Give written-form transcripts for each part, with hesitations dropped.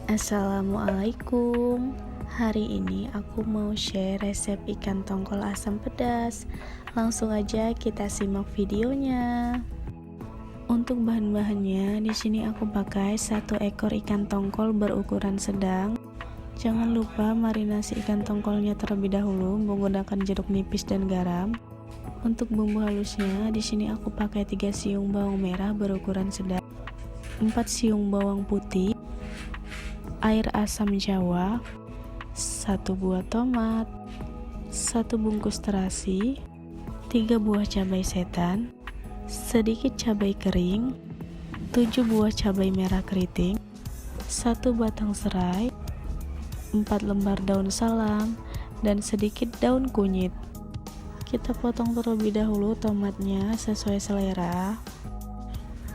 Assalamualaikum. Hari ini aku mau share resep ikan tongkol asam pedas. Langsung aja kita simak videonya. Untuk bahan-bahannya, di sini aku pakai 1 ekor ikan tongkol berukuran sedang. Jangan lupa marinasi ikan tongkolnya terlebih dahulu menggunakan jeruk nipis dan garam. Untuk bumbu halusnya, di sini aku pakai 3 siung bawang merah berukuran sedang, 4 siung bawang putih, air asam jawa, 1 buah tomat, 1 bungkus terasi, 3 buah cabai setan, sedikit cabai kering, 7 buah cabai merah keriting, 1 batang serai, 4 lembar daun salam, dan sedikit daun kunyit. Kita potong terlebih dahulu tomatnya sesuai selera.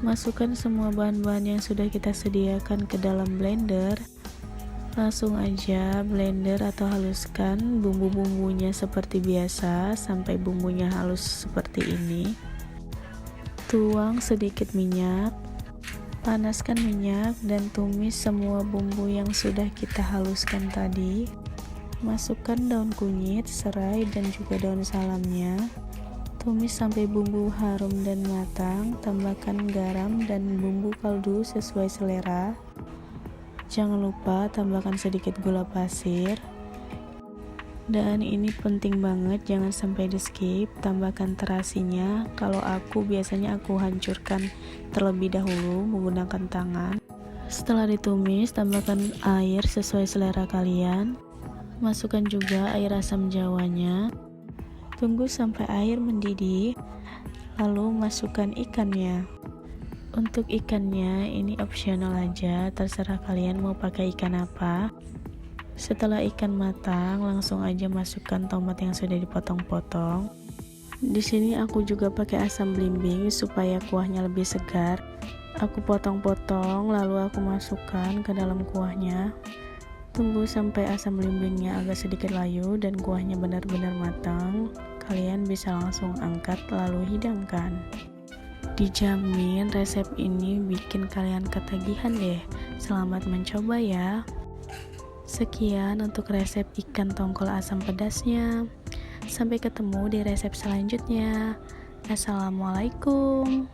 Masukkan semua bahan-bahan yang sudah kita sediakan ke dalam blender. Langsung aja blender atau haluskan bumbu-bumbunya seperti biasa sampai bumbunya halus seperti ini. Tuang sedikit minyak, panaskan minyak dan tumis semua bumbu yang sudah kita haluskan tadi. Masukkan daun kunyit, serai dan juga daun salamnya. Tumis sampai bumbu harum dan matang. Tambahkan garam dan bumbu kaldu sesuai selera. Jangan lupa tambahkan sedikit gula pasir. Dan ini penting banget, jangan sampai di skip. Tambahkan terasinya. Kalau aku biasanya aku hancurkan terlebih dahulu menggunakan tangan. Setelah ditumis, tambahkan air sesuai selera kalian. Masukkan juga air asam jawanya. Tunggu sampai air mendidih, lalu masukkan ikannya. Untuk ikannya ini opsional aja, terserah kalian mau pakai ikan apa. Setelah ikan matang, langsung aja masukkan tomat yang sudah dipotong-potong. Di sini aku juga pakai asam belimbing supaya kuahnya lebih segar. Aku potong-potong lalu aku masukkan ke dalam kuahnya. Tunggu sampai asam belimbingnya agak sedikit layu dan kuahnya benar-benar matang. Kalian bisa langsung angkat lalu hidangkan. Dijamin resep ini bikin kalian ketagihan deh. Selamat mencoba ya. Sekian untuk resep ikan tongkol asam pedasnya. Sampai ketemu di resep selanjutnya. Assalamualaikum.